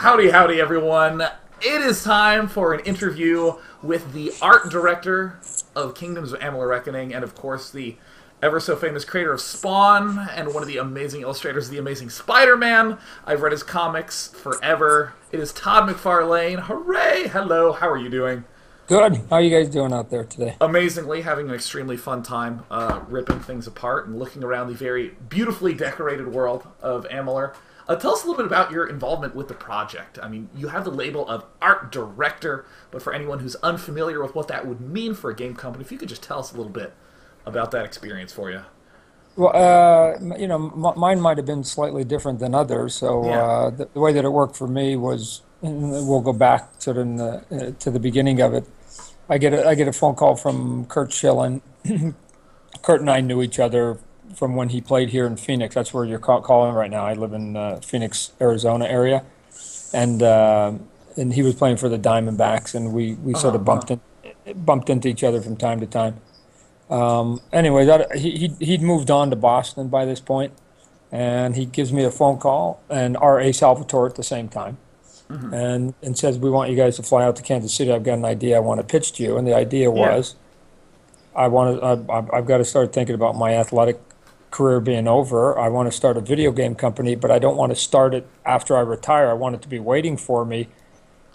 Howdy, howdy, everyone. It is time for an interview with the art director of Kingdoms of Amalur Reckoning, and of course the ever-so-famous creator of Spawn, and one of the amazing illustrators of The Amazing Spider-Man. I've read his comics forever. It is Todd McFarlane. Hooray! Hello, how are you doing? Good. How are you guys doing out there today? Amazingly, having an extremely fun time ripping things apart and looking around the very beautifully decorated world of Amalur. Tell us a little bit about your involvement with the project. I mean, you have the label of art director, but for anyone who's unfamiliar with what that would mean for a game company, if you could just tell us a little bit about that experience for you. Well, mine might have been slightly different than others. So Yeah. the way that it worked for me was, and we'll go back sort of to the beginning of it. I get a phone call from Kurt Schillen. Kurt and I knew each other from when he played here in Phoenix. That's where you're calling right now. I live in Phoenix, Arizona area, and he was playing for the Diamondbacks, and we sort of bumped into each other from time to time. Anyway, he'd moved on to Boston by this point, and he gives me a phone call, and R.A. Salvatore at the same time, and says, we want you guys to fly out to Kansas City. I've got an idea I want to pitch to you. And the idea was, I've got to start thinking about my athletic career being over. I want to start a video game company, but I don't want to start it after I retire. I want it to be waiting for me.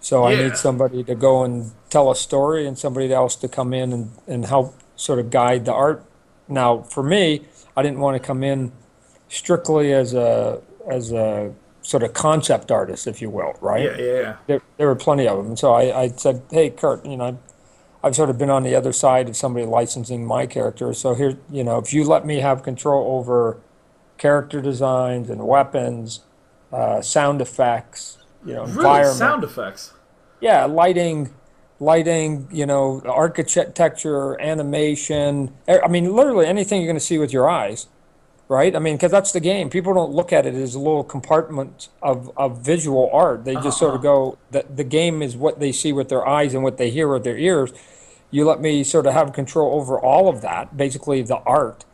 So I need somebody to go and tell a story and somebody else to come in and help sort of guide the art. Now, for me, I didn't want to come in strictly as a sort of concept artist, if you will, right? Yeah. There were plenty of them. And so I said, hey, Kurt, I've sort of been on the other side of somebody licensing my character. So here, if you let me have control over character designs and weapons, sound effects, Really? environment. Sound effects? Yeah, lighting, architecture, animation. I mean, literally anything you're going to see with your eyes, right? I mean, because that's the game. People don't look at it as a little compartment of visual art. They just sort of go, the game is what they see with their eyes and what they hear with their ears. You let me sort of have control over all of that, basically the art,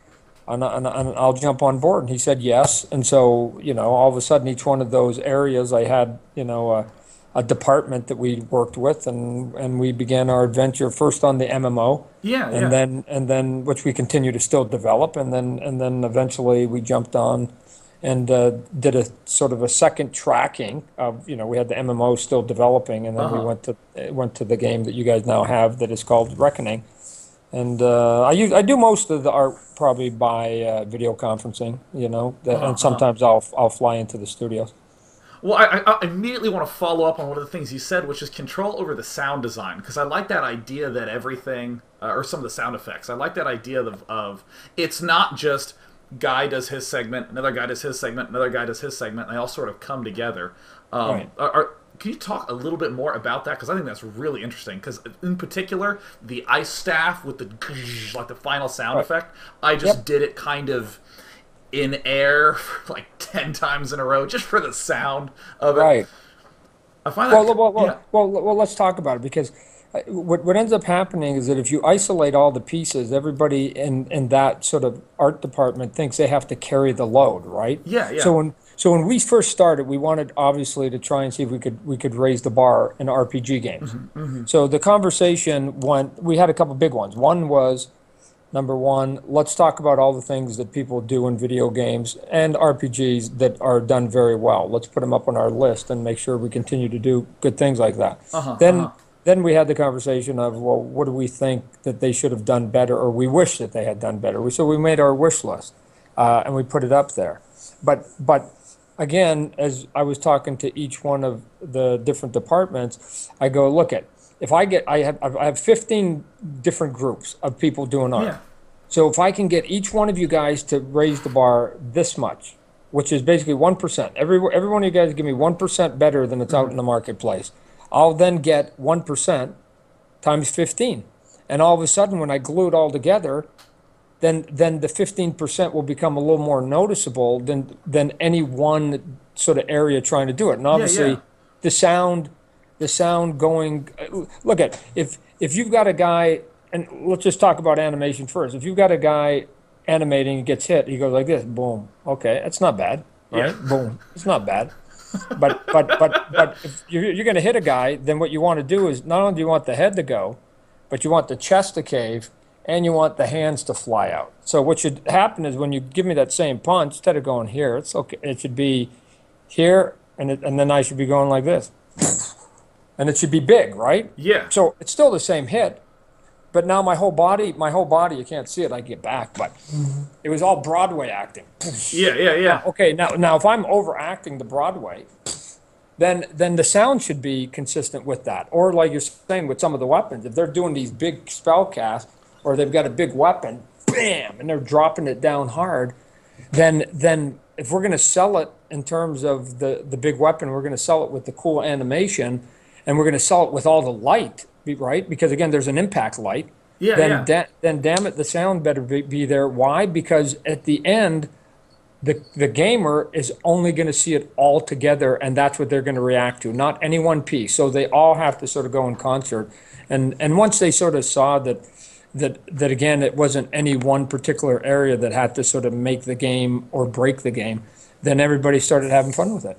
and I'll jump on board. And he said yes. And so, all of a sudden, each one of those areas, I had, a department that we worked with, and we began our adventure first on the MMO, and then which we continue to still develop, and then eventually we jumped on and did a sort of a second tracking of, we had the MMO still developing, and then we went to the game that you guys now have that is called Reckoning, and I do most of the art probably by video conferencing, and sometimes I'll fly into the studios. Well, I immediately want to follow up on one of the things you said, which is control over the sound design, because I like that idea that everything, or some of the sound effects, I like that idea of it's not just guy does his segment, another guy does his segment, another guy does his segment, and they all sort of come together. Right. Can you talk a little bit more about that? Because I think that's really interesting. Because in particular, the ice staff with the like the final sound effect, I just did it kind of in air like 10 times in a row just for the sound of it. Right. I find that well, let's talk about it, because what ends up happening is that if you isolate all the pieces, everybody in that sort of art department thinks they have to carry the load, right? Yeah. So when we first started, we wanted obviously to try and see if we could raise the bar in RPG games. So the conversation went. We had a couple big ones. One was, number one, let's talk about all the things that people do in video games and RPGs that are done very well. Let's put them up on our list and make sure we continue to do good things like that. Then we had the conversation of, well, what do we think that they should have done better, or we wish that they had done better? So we made our wish list, and we put it up there. But again, as I was talking to each one of the different departments, I go, look at, I have 15 different groups of people doing art. Yeah. So if I can get each one of you guys to raise the bar this much, which is basically 1%, every one of you guys give me 1% better than it's out in the marketplace, I'll then get 1% times 15. And all of a sudden, when I glue it all together, then the 15% will become a little more noticeable than any one sort of area trying to do it. And obviously, the sound going, look at, if you've got a guy, and let's just talk about animation first. If you've got a guy animating and gets hit, he goes like this, boom. Okay, that's not bad, right? Boom, it's not bad. But if you're going to hit a guy, then what you want to do is not only do you want the head to go, but you want the chest to cave and you want the hands to fly out. So what should happen is when you give me that same punch, instead of going here, it's okay. It should be here, and then I should be going like this, and it should be big, right? Yeah. So it's still the same hit, but now my whole body, you can't see it. I get back, but it was all Broadway acting. Yeah. Okay, now if I'm overacting the Broadway, then the sound should be consistent with that. Or like you're saying with some of the weapons, if they're doing these big spell casts or they've got a big weapon, bam, and they're dropping it down hard, then if we're going to sell it in terms of the big weapon, we're going to sell it with the cool animation, and we're going to sell it with all the light, right? Because again, there's an impact light. Then damn it, the sound better be there. Why? Because at the end, the gamer is only going to see it all together, and that's what they're going to react to, not any one piece. So they all have to sort of go in concert. And once they sort of saw that again, it wasn't any one particular area that had to sort of make the game or break the game, then everybody started having fun with it.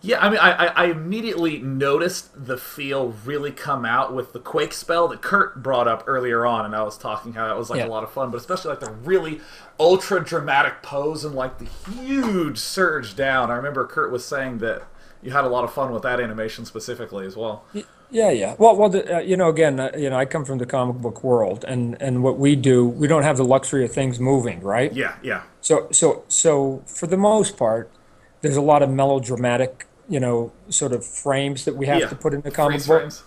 Yeah, I mean, I immediately noticed the feel really come out with the Quake spell that Kurt brought up earlier on, and I was talking how that was like a lot of fun, but especially like the really ultra dramatic pose and like the huge surge down. I remember Kurt was saying that you had a lot of fun with that animation specifically as well. Yeah. Well, again, I come from the comic book world, and what we do, we don't have the luxury of things moving, right? Yeah. So for the most part, there's a lot of melodramatic, sort of frames that we have to put in the comic book. Frames.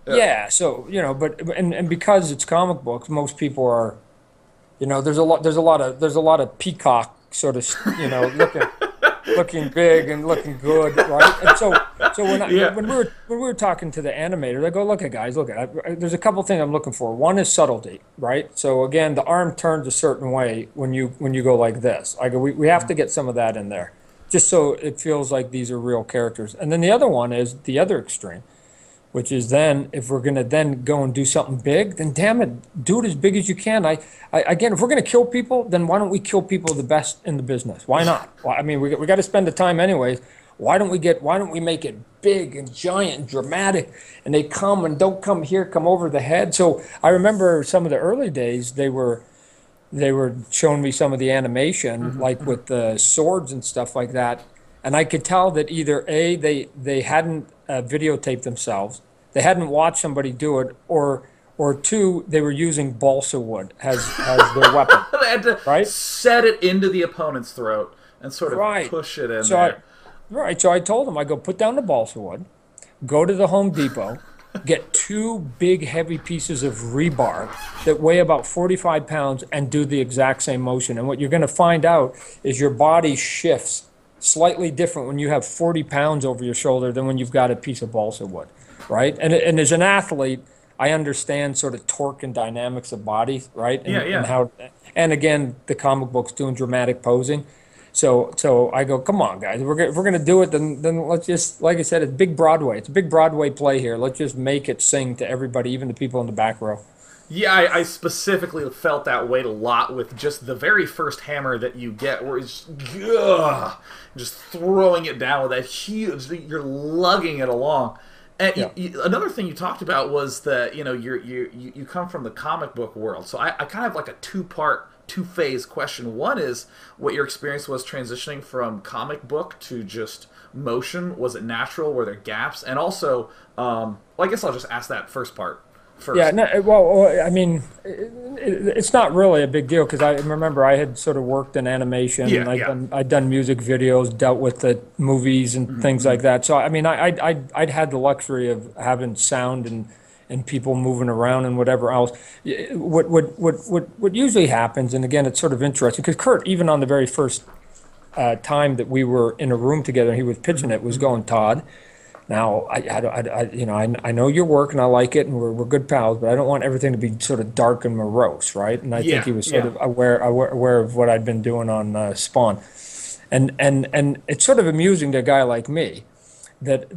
Yeah. So but because it's comic books, most people are, there's a lot of peacock sort of, looking big and looking good, right? And so when we were talking to the animator, they go, look, there's a couple things I'm looking for. One is subtlety, right? So again, the arm turns a certain way when you go like this. I go, we have to get some of that in there, just so it feels like these are real characters. And then the other one is the other extreme, which is then if we're going to then go and do something big, then damn it, do it as big as you can. Again, if we're going to kill people, then why don't we kill people the best in the business? Why not? Well, I mean, we got to spend the time anyways. Why don't we make it big and giant and dramatic, and they come and don't come here, come over the head. So I remember some of the early days, they were showing me some of the animation, like with the swords and stuff like that. And I could tell that either A, they hadn't videotaped themselves, they hadn't watched somebody do it, or two, they were using balsa wood as their weapon. They had to set it into the opponent's throat and sort of push it in there. So I told them, I go, put down the balsa wood, go to the Home Depot, get 2 big heavy pieces of rebar that weigh about 45 pounds and do the exact same motion. And what you're going to find out is your body shifts slightly different when you have 40 pounds over your shoulder than when you've got a piece of balsa wood, right? And as an athlete, I understand sort of torque and dynamics of bodies, right? And again, the comic book's doing dramatic posing. So I go, come on, guys, if we're gonna do it, then let's just, like I said, it's big Broadway. It's a big Broadway play here. Let's just make it sing to everybody, even the people in the back row. Yeah, I specifically felt that weight a lot with just the very first hammer that you get, where it's just throwing it down with that huge, you're lugging it along. And another thing you talked about was that you come from the comic book world, so I kind of have like a two-phase question. One is what your experience was transitioning from comic book to just motion. Was it natural? Were there gaps? And also, I guess I'll just ask that first part first. Yeah, no, well, I mean, it's not really a big deal because I remember I had sort of worked in animation. I'd done music videos, dealt with the movies and things like that. So, I mean, I'd had the luxury of having sound and people moving around and whatever else. What usually happens, and again, it's sort of interesting, because Kurt, even on the very first time that we were in a room together and he was pitching it, was going, Todd, now I know your work and I like it and we're good pals, but I don't want everything to be sort of dark and morose, right? And I think he was sort of aware of what I'd been doing on Spawn, and it's sort of amusing to a guy like me that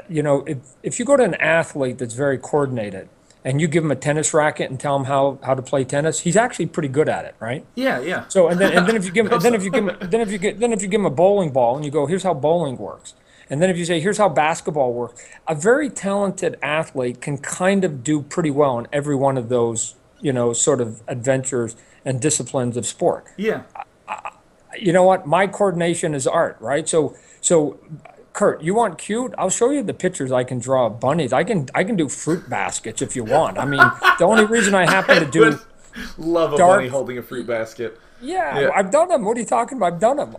if you go to an athlete that's very coordinated and you give him a tennis racket and tell him how to play tennis, he's actually pretty good at it, right? Yeah. So and then if you give him a bowling ball and you go, here's how bowling works, And then if you say, here's how basketball works, a very talented athlete can kind of do pretty well in every one of those, sort of adventures and disciplines of sport. Yeah. You know what? My coordination is art, right? So Kurt, you want cute? I'll show you the pictures I can draw of bunnies. I can do fruit baskets if you want. I mean, the only reason I happen to do love a dark bunny holding a fruit basket. yeah, Yeah. I've done them. What are you talking about? I've done them.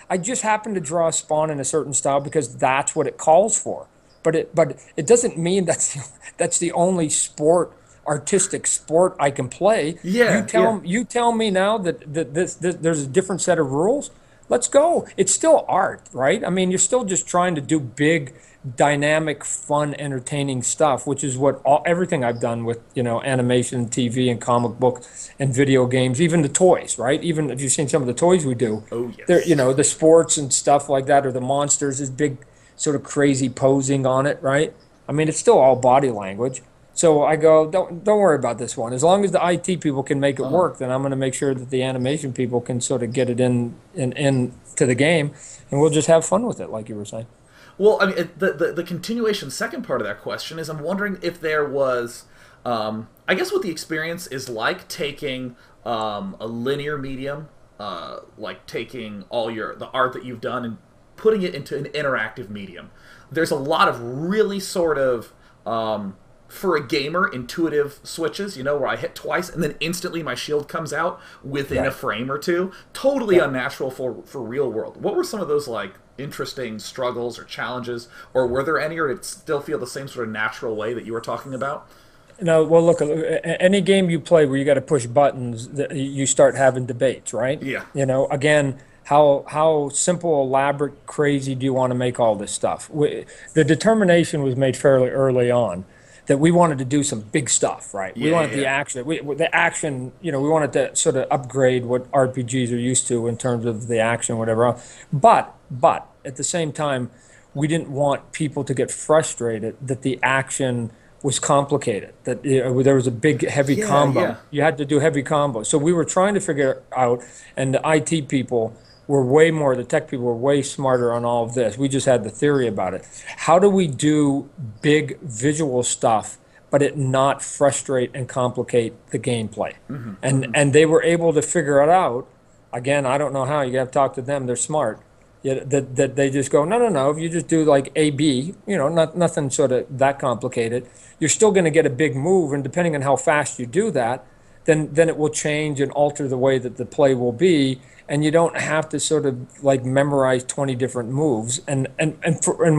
I just happen to draw a spawn in a certain style because that's what it calls for. But it doesn't mean that's the only artistic sport I can play. Yeah, yeah. You tell me now that this there's a different set of rules. Let's go. It's still art, right? I mean, you're still just trying to do big, dynamic, fun, entertaining stuff, which is what everything I've done with, animation, TV, and comic book and video games, even the toys, right? Even if you've seen some of the toys we do, Oh, they're, yes. the sports and stuff like that, or the monsters, is big, sort of crazy posing on it, right? I mean, it's still all body language. So I go, don't worry about this one. As long as the IT people can make it work, then I'm going to make sure that the animation people can sort of get it in to the game, and we'll just have fun with it, like you were saying. Well, I mean, the continuation second part of that question is I'm wondering if there was, I guess what the experience is like taking a linear medium, like taking the art that you've done and putting it into an interactive medium. There's a lot of really sort of, for a gamer, intuitive switches, where I hit twice and then instantly my shield comes out within a Right. frame or two. Totally Yeah. unnatural for real world. What were some of those, like, interesting struggles or challenges, or were there any, or did it still feel the same sort of natural way that you were talking about? No, well, look, any game you play where you got to push buttons, you start having debates, right? Yeah. Again, how simple, elaborate, crazy do you want to make all this stuff? The determination was made fairly early on that we wanted to do some big stuff, right? We Yeah, wanted yeah, the yeah. action. The action, we wanted to sort of upgrade what RPGs are used to in terms of the action, whatever else. But at the same time, we didn't want people to get frustrated that the action was complicated, that there was a big, heavy Yeah, combo. yeah. You had to do heavy combos. So we were trying to figure out, and the IT people the tech people were way smarter on all of this. We just had the theory about it. How do we do big visual stuff, but it not frustrate and complicate the gameplay? And they were able to figure it out. Again, I don't know how. You got to talk to them. They're smart. Yeah, that they just go, no. If you just do like A, B, nothing sort of that complicated, you're still going to get a big move. And depending on how fast you do that, then it will change and alter the way that the play will be. And you don't have to sort of like memorize 20 different moves. And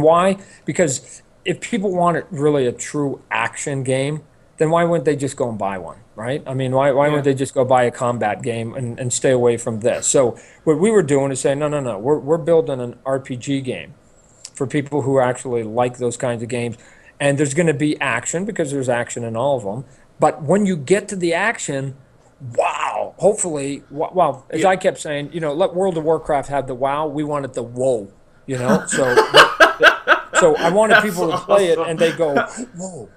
why? Because if people wanted really a true action game, then why wouldn't they just go and buy one, right? I mean, why Yeah. wouldn't they just go buy a combat game and stay away from this? So what we were doing is saying, no, we're building an RPG game for people who actually like those kinds of games. And there's going to be action because there's action in all of them. But when you get to the action, wow, hopefully, wow, as Yeah. I kept saying, let World of Warcraft have the wow, we wanted the whoa. So I wanted That's people to play it awesome. and they go, whoa,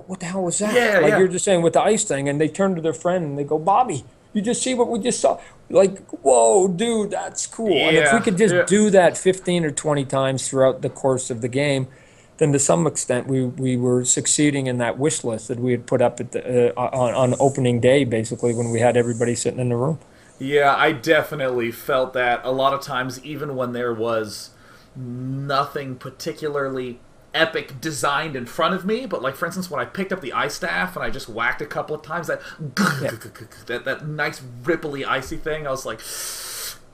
what the hell was that? Yeah, Like yeah. you're just saying with the ice thing, and they turn to their friend and they go, Bobby, you just see what we just saw? Like, whoa, dude, that's cool. And if we Yeah, could just yeah. do that 15 or 20 times throughout the course of the game, then to some extent we were succeeding in that wish list that we had put up at on opening day, basically, when we had everybody sitting in the room. Yeah, I definitely felt that a lot of times, even when there was nothing particularly epic designed in front of me, but like for instance when I picked up the ice staff and I just whacked a couple of times, that Yeah. that nice ripply icy thing, I was like,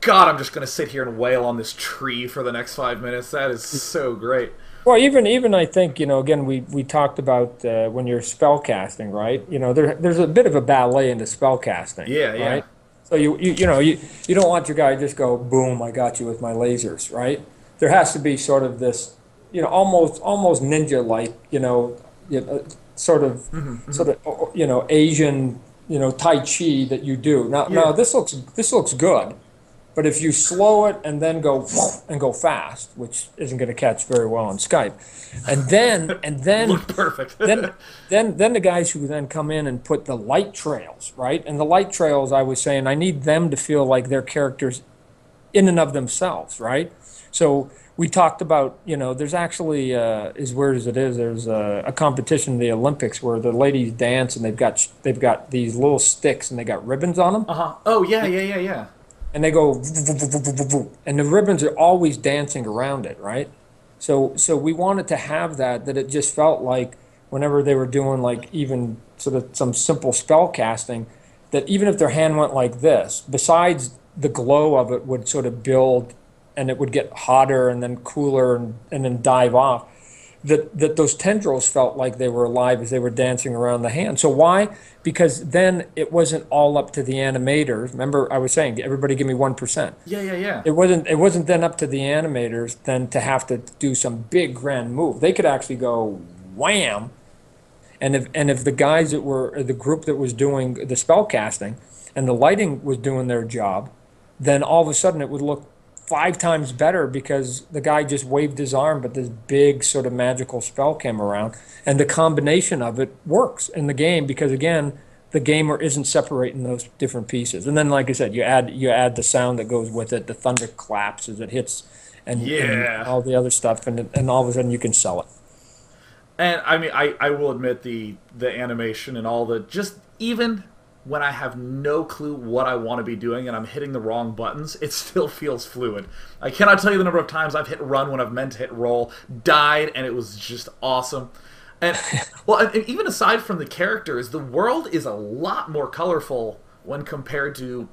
God, I'm just gonna sit here and wail on this tree for the next 5 minutes. That is so great. Well, even I think, again, we talked about when you're spellcasting, right? There's a bit of a ballet into spellcasting, Yeah, yeah. right? So you don't want your guy to just go, boom, I got you with my lasers, right? There has to be sort of this, almost ninja-like, sort of Asian, Tai Chi that you do. Now, Yeah. this looks good. But if you slow it and then go and go fast, which isn't going to catch very well on Skype, and then Looked perfect. then the guys who then come in and put the light trails, right? And the light trails, I was saying, I need them to feel like they're characters in and of themselves, right? So we talked about, there's actually, as weird as it is, there's a competition in the Olympics where the ladies dance and they've got these little sticks and they got ribbons on them, Uh-huh. Oh, yeah, yeah, yeah, yeah. and they go, and the ribbons are always dancing around it, right? So we wanted to have that it just felt like whenever they were doing like even sort of some simple spell casting, that even if their hand went like this, besides the glow of it would sort of build and it would get hotter and then cooler and then dive off, that those tendrils felt like they were alive as they were dancing around the hand. So why? Because then it wasn't all up to the animators. Remember, I was saying, everybody give me 1%. Yeah, yeah, yeah. It wasn't then up to the animators then to have to do some big grand move. They could actually go wham, and if the guys that were the group that was doing the spell casting and the lighting was doing their job, then all of a sudden it would look 5 times better because the guy just waved his arm, but this big sort of magical spell came around, and the combination of it works in the game because again, the gamer isn't separating those different pieces. And then, like I said, you add the sound that goes with it, the thunder claps as it hits, and Yeah. all the other stuff, and all of a sudden you can sell it. And I mean, I will admit the animation and all the just even when I have no clue what I want to be doing and I'm hitting the wrong buttons, it still feels fluid. I cannot tell you the number of times I've hit run when I've meant to hit roll, died, and it was just awesome. And well, and even aside from the characters, the world is a lot more colorful when compared to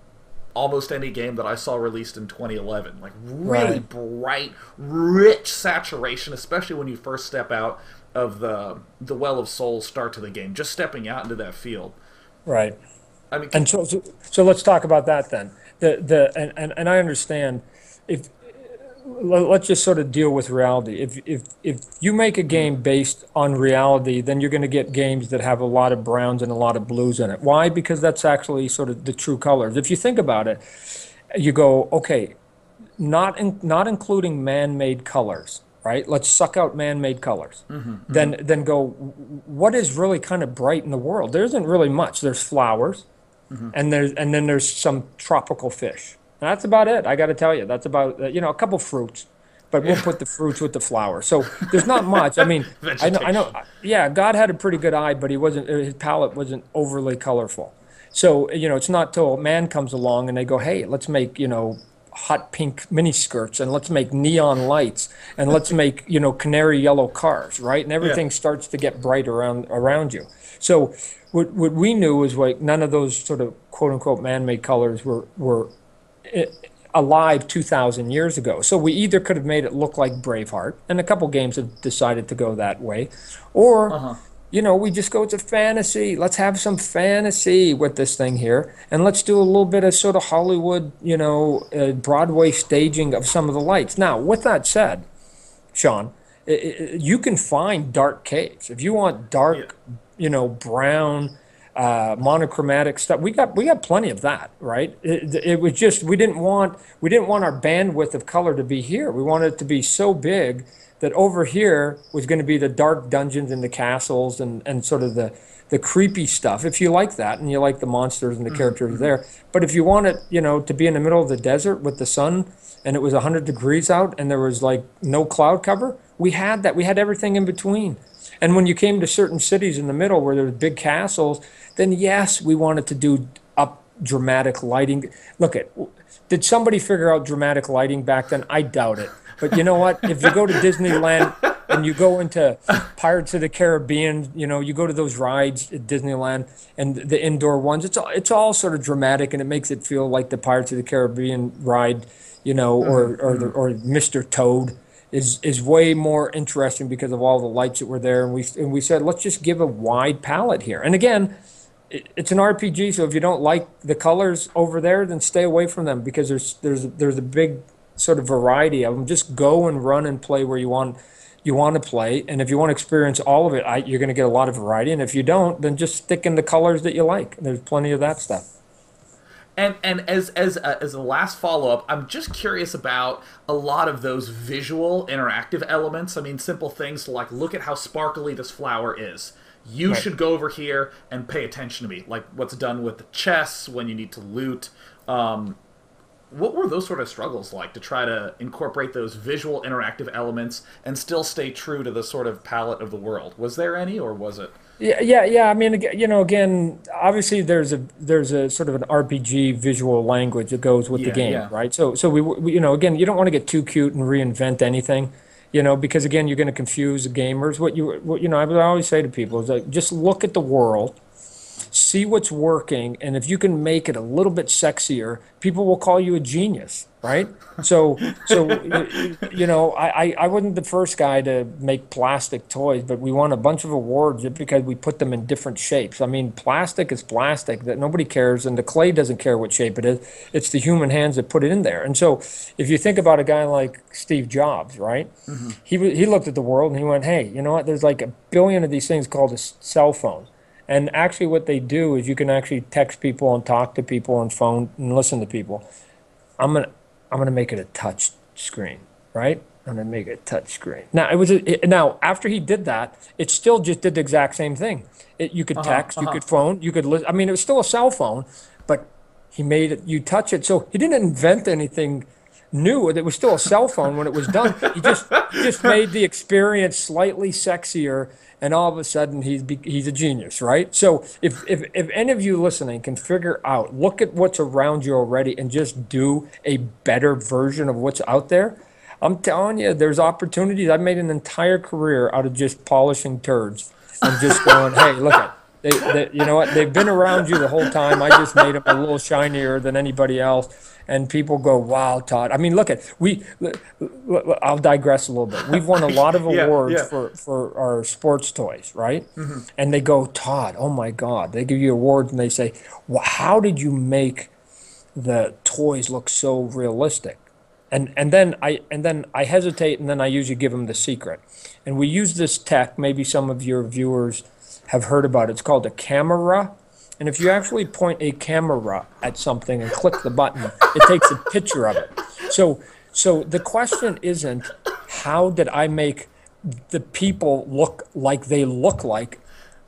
almost any game that I saw released in 2011. Like really Right. bright, rich saturation, especially when you first step out of the Well of Souls start to the game. Just stepping out into that field. Right. I mean, And so let's talk about that then. And I understand if let's just sort of deal with reality. If you make a game based on reality, then you're going to get games that have a lot of browns and a lot of blues in it. Why? Because that's actually sort of the true colors. If you think about it, you go, okay, not including man-made colors, right? Let's suck out man-made colors. Then go, what is really kind of bright in the world? There isn't really much. There's flowers, and then there's some tropical fish. And that's about it. I got to tell you, that's about a couple fruits, but we'll put the fruits with the flowers. So there's not much. I mean, I know. Yeah, God had a pretty good eye, but his palette wasn't overly colorful. So it's not till man comes along and they go, hey, let's make hot pink mini skirts and let's make neon lights and let's make canary yellow cars, right? And everything starts to get bright around you. So what we knew was like none of those sort of quote unquote man-made colors were alive 2,000 years ago. So we either could have made it look like Braveheart, and a couple games have decided to go that way, or we just go to fantasy. Let's have some fantasy with this thing here, and let's do a little bit of sort of Hollywood, Broadway staging of some of the lights. Now, with that said, Sean, you can find dark caves if you want dark, brown, monochromatic stuff. We got plenty of that, right? It was just we didn't want our bandwidth of color to be here. We wanted it to be so big that over here was going to be the dark dungeons and the castles and sort of the creepy stuff. If you like that and you like the monsters and the characters there, but if you want it, to be in the middle of the desert with the sun and it was 100 degrees out and there was like no cloud cover, we had that. We had everything in between. And when you came to certain cities in the middle where there were big castles, then yes, we wanted to do up dramatic lighting. Did somebody figure out dramatic lighting back then? I doubt it. But you know what? If you go to Disneyland and you go into Pirates of the Caribbean, you go to those rides at Disneyland and the indoor ones, it's all sort of dramatic and it makes it feel like the Pirates of the Caribbean ride, or Mr. Toad. Is way more interesting because of all the lights that were there, and we said let's just give a wide palette here. And again, it's an RPG, so if you don't like the colors over there, then stay away from them because there's a big sort of variety of them. Just go and run and play where you want to play, and if you want to experience all of it, you're going to get a lot of variety. And if you don't, then just stick in the colors that you like. There's plenty of that stuff. And as a last follow-up, I'm just curious about a lot of those visual interactive elements. I mean, simple things like, look at how sparkly this flower is. You should go over here and pay attention to me. Like what's done with the chests when you need to loot. What were those sort of struggles like to try to incorporate those visual interactive elements and still stay true to the sort of palette of the world? Was there any, or was it? Yeah. I mean, again, obviously there's a sort of an RPG visual language that goes with the Yeah, game, yeah. right? So again, you don't want to get too cute and reinvent anything, because again, you're going to confuse the gamers. I would always say to people is like, just look at the world, see what's working, and if you can make it a little bit sexier, people will call you a genius, right? I wasn't the first guy to make plastic toys, but we won a bunch of awards just because we put them in different shapes. I mean, plastic is plastic, that nobody cares, and the clay doesn't care what shape it is. It's the human hands that put it in there. And so if you think about a guy like Steve Jobs, right? He looked at the world and he went, hey, you know what? There's like a billion of these things called a cell phone. And actually what they do is you can actually text people and talk to people on phone and listen to people. I'm gonna make it a touch screen, right? I'm gonna make it a touch screen. Now now after he did that, it still just did the exact same thing. You could Uh-huh, text, you uh-huh. could phone, you could listen. I mean, it was still a cell phone, but he made it. You touch it, so he didn't invent anything new. It was still a cell phone when it was done. He just made the experience slightly sexier, and all of a sudden he's a genius, right? So if any of you listening can figure out, look at what's around you already, and just do a better version of what's out there. I'm telling you, there's opportunities. I've made an entire career out of just polishing turds and just going, hey, look at. You know what? They've been around you the whole time. I just made them a little shinier than anybody else. And people go, wow, Todd. I mean, look at I'll digress a little bit. We've won a lot of Yeah, awards yeah. for our sports toys, right? And they go, Todd, oh my God. They give you awards and they say, well, how did you make the toys look so realistic? And then I hesitate, and then I usually give them the secret. And we use this tech. Maybe some of your viewers have heard about it. It's called a camera. And if you actually point a camera at something and click the button, it takes a picture of it. So the question isn't how did I make the people look like they look like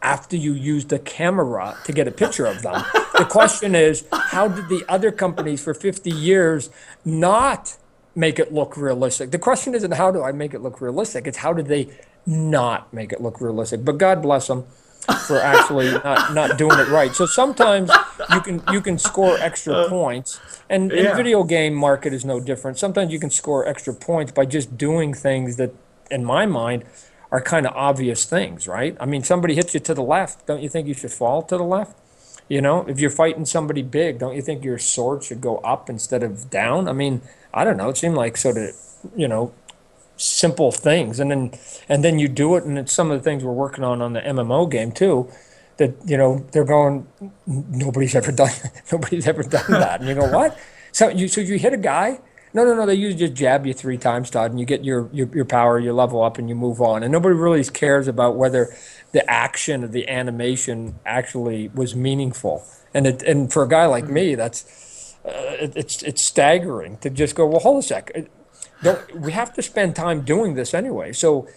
after you use the camera to get a picture of them. The question is, how did the other companies for 50 years not make it look realistic? The question isn't how do I make it look realistic? It's how did they not make it look realistic? But God bless them for actually not doing it right. So sometimes you can score extra points, and the Yeah. video game market is no different. Sometimes you can score extra points by just doing things that, in my mind, are kind of obvious things, right? I mean, somebody hits you to the left. Don't you think you should fall to the left? If you're fighting somebody big, don't you think your sword should go up instead of down? I mean, I don't know. It seemed like sort of, you know, simple things, and then you do it, and it's some of the things we're working on the MMO game too. That they're going, nobody's ever done, nobody's ever done that, and you go, what? So you hit a guy? No. They usually just jab you 3 times, Todd, and you get your power, you level up, and you move on. And nobody really cares about whether the action of the animation actually was meaningful. And for a guy like me, it's staggering to just go, well, hold a sec. We have to spend time doing this anyway. So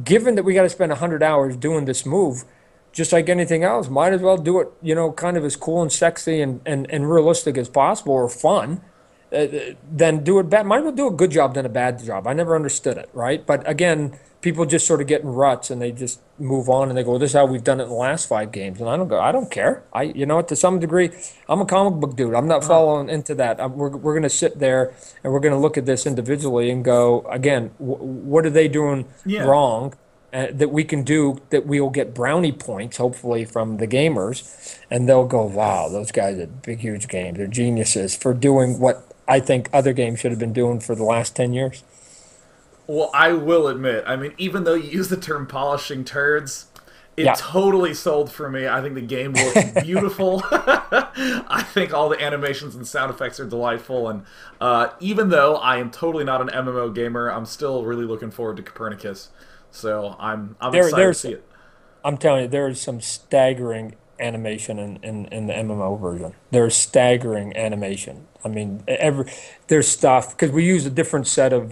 given that we got to spend 100 hours doing this move, just like anything else, might as well do it, kind of as cool and sexy and realistic as possible, or fun. Then do it bad. Might as well do a good job than a bad job. I never understood it, right? But again, people just sort of get in ruts and they just move on and they go, "This is how we've done it in the last 5 games." And I don't go, I don't care. To some degree, I'm a comic book dude. I'm not following into that. We're going to sit there and we're going to look at this individually and go, again, what are they doing Yeah. wrong? That we can do, that we will get brownie points, hopefully, from the gamers, and they'll go, wow, those guys are big, huge games. They're geniuses for doing what I think other games should have been doing for the last 10 years. Well, I will admit, I mean, even though you use the term polishing turds, it Yeah. totally sold for me. I think the game looks beautiful. I think all the animations and sound effects are delightful. And even though I am totally not an MMO gamer, I'm still really looking forward to Copernicus. So I'm There, excited to there's, see it. I'm telling you, there is some staggering animation in the MMO version. There's staggering animation. I mean, there's stuff because we use a different set of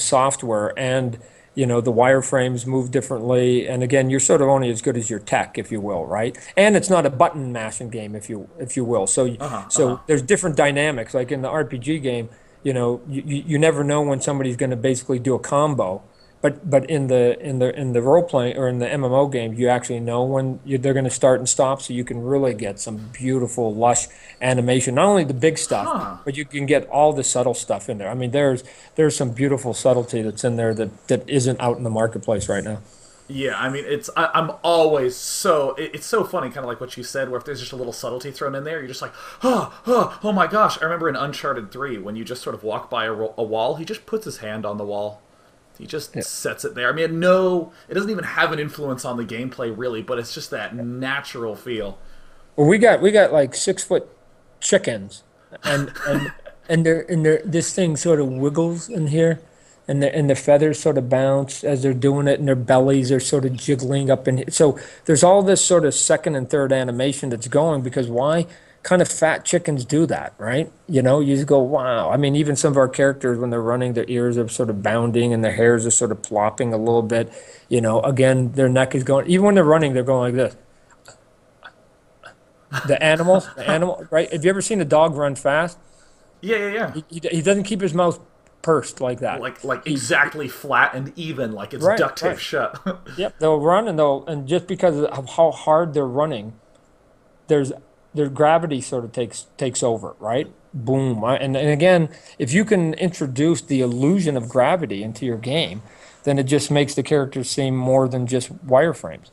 software, and You know, the wireframes move differently, and again, you're sort of only as good as your tech, if you will, right? And it's not a button mashing game, if you will. So Uh-huh, uh-huh. so there's different dynamics. Like in the RPG game, you know, you never know when somebody's going to basically do a combo. But in the role playing or in the MMO game, you actually know when they're going to start and stop, so you can really get some beautiful, lush animation. Not only the big stuff, Huh. but you can get all the subtle stuff in there. I mean, there's some beautiful subtlety that's in there that isn't out in the marketplace right now. Yeah, I mean, I'm always it's so funny, kind of like what you said, where if there's just a little subtlety thrown in there, you're just like, oh my gosh. I remember in Uncharted 3, when you just sort of walk by a wall, he just puts his hand on the wall. He just Yeah. sets it there. I mean, no, it doesn't even have an influence on the gameplay, really, but it's just that natural feel. Well, we got like 6 foot chickens, and this thing sort of wiggles in here, and the feathers sort of bounce as they're doing it, and their bellies are sort of jiggling up in here. So there's all this sort of second and third animation that's going because why? Kind of fat chickens do that, right? You know, you just go, wow. I mean, even some of our characters when they're running, their ears are sort of bounding and their hairs are sort of plopping a little bit. You know, again, their neck is going. Even when they're running, they're going like this. The animal, right? Have you ever seen a dog run fast? Yeah, yeah, yeah. He doesn't keep his mouth pursed like that. Like He, exactly flat and even, like it's right, duct tape right. shut. Yep, they'll run and just because of how hard they're running, there's their gravity sort of takes over, right? Boom. And again, if you can introduce the illusion of gravity into your game, then it just makes the characters seem more than just wireframes.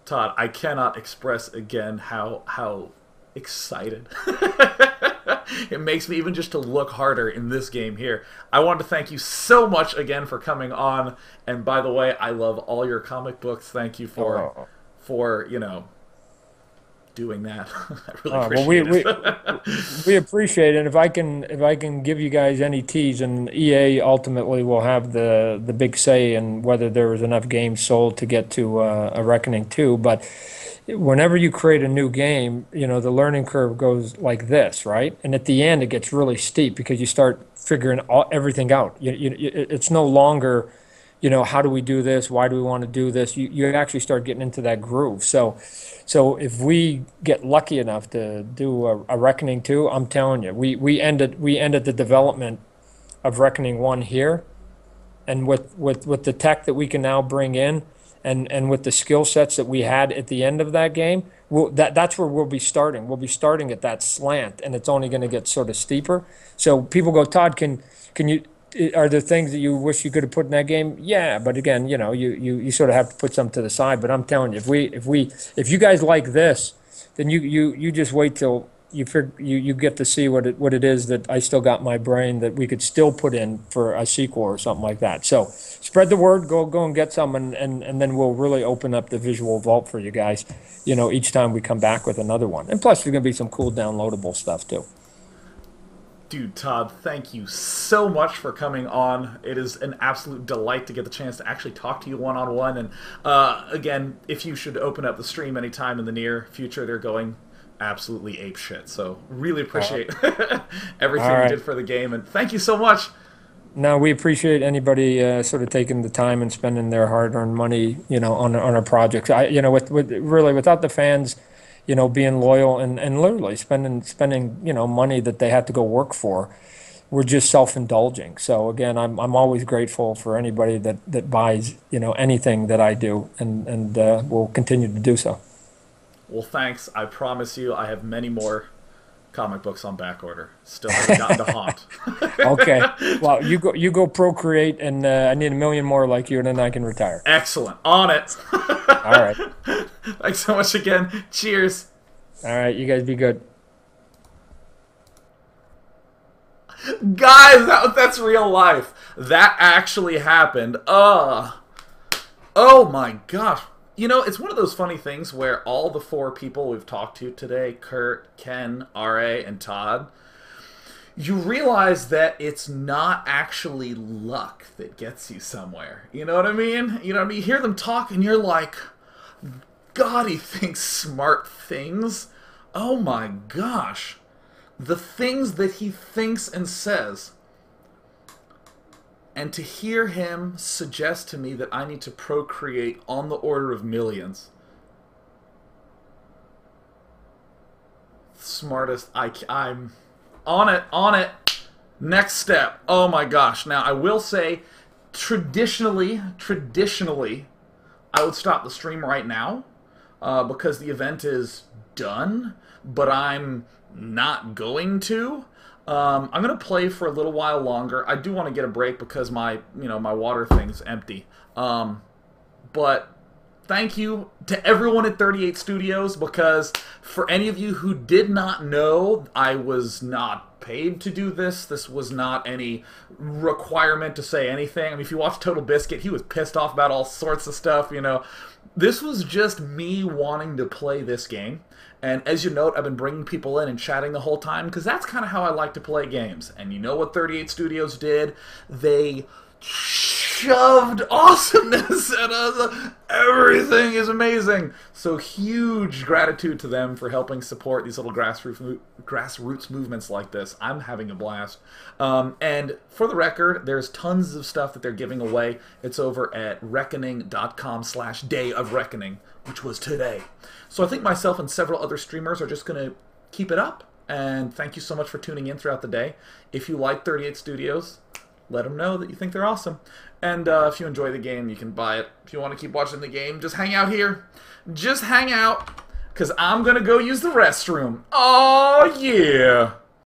Todd, I cannot express again how excited it makes me even just to look harder in this game here. I want to thank you so much again for coming on. And by the way, I love all your comic books. Thank you Oh. for doing that. I really Well, appreciate we appreciate it. And if I can give you guys any tease, and EA ultimately will have the big say in whether there was enough games sold to get to a Reckoning 2. But whenever you create a new game, you know, the learning curve goes like this, right? And at the end, it gets really steep because you start figuring everything out. It's no longer, you know, how do we do this? Why do we want to do this? You actually start getting into that groove. So if we get lucky enough to do a Reckoning 2, I'm telling you, we ended the development of Reckoning 1 here, and with the tech that we can now bring in, and with the skill sets that we had at the end of that game, that's where we'll be starting. We'll be starting at that slant, and it's only going to get sort of steeper. So people go, Todd, can you? Are there things that you wish you could have put in that game? Yeah, but again, you know, you sort of have to put some to the side. But I'm telling you, if you guys like this, then you just wait till you get to see what it is that I still got in my brain that we could still put in for a sequel or something like that. So spread the word, go and get some, and then we'll really open up the visual vault for you guys, you know, each time we come back with another one. And plus, there's gonna be some cool downloadable stuff too. Dude, Todd, thank you so much for coming on. It is an absolute delight to get the chance to actually talk to you one-on-one. And again, if you should open up the stream anytime in the near future, they're going absolutely apeshit. So really appreciate everything All you right. did for the game. And thank you so much. No, we appreciate anybody sort of taking the time and spending their hard-earned money, you know, on our projects. You know, with really without the fans, you know, being loyal and literally spending, you know, money that they had to go work for, we're just self-indulging. So again, I'm always grateful for anybody that buys, you know, anything that I do, and will continue to do so. Well, thanks. I promise you I have many more comic books on back order. Still haven't gotten to Haunt. Okay. Well, you go procreate, and I need a million more like you, and then I can retire. Excellent. On it. All right. Thanks so much again. Cheers. All right. You guys be good. Guys, that's real life. That actually happened. Oh my gosh. You know, it's one of those funny things where all the four people we've talked to today, Kurt, Ken, R.A., and Todd, you realize that it's not actually luck that gets you somewhere. You know what I mean? You know what I mean? You hear them talk and you're like, God, he thinks smart things. Oh my gosh. The things that he thinks and says. And to hear him suggest to me that I need to procreate on the order of millions. Smartest. I'm on it. Next step. Oh my gosh. Now, I will say, traditionally, I would stop the stream right now because the event is done, but I'm not going to. I'm going to play for a little while longer. I do want to get a break because my water thing's empty. But thank you to everyone at 38 Studios, because for any of you who did not know, I was not paid to do this. This was not any requirement to say anything. I mean, if you watch Total Biscuit, he was pissed off about all sorts of stuff, you know. This was just me wanting to play this game. And as you note, I've been bringing people in and chatting the whole time, because that's kind of how I like to play games. And you know what 38 Studios did? They shoved awesomeness at us. Everything is amazing. So huge gratitude to them for helping support these little grassroots movements like this. I'm having a blast. And for the record, there's tons of stuff that they're giving away. It's over at reckoning.com/Day of Reckoning, which was today. So I think myself and several other streamers are just going to keep it up. And thank you so much for tuning in throughout the day. If you like 38 Studios, let them know that you think they're awesome. And if you enjoy the game, you can buy it. If you want to keep watching the game, just hang out here. Just hang out, because I'm going to go use the restroom. Oh, yeah.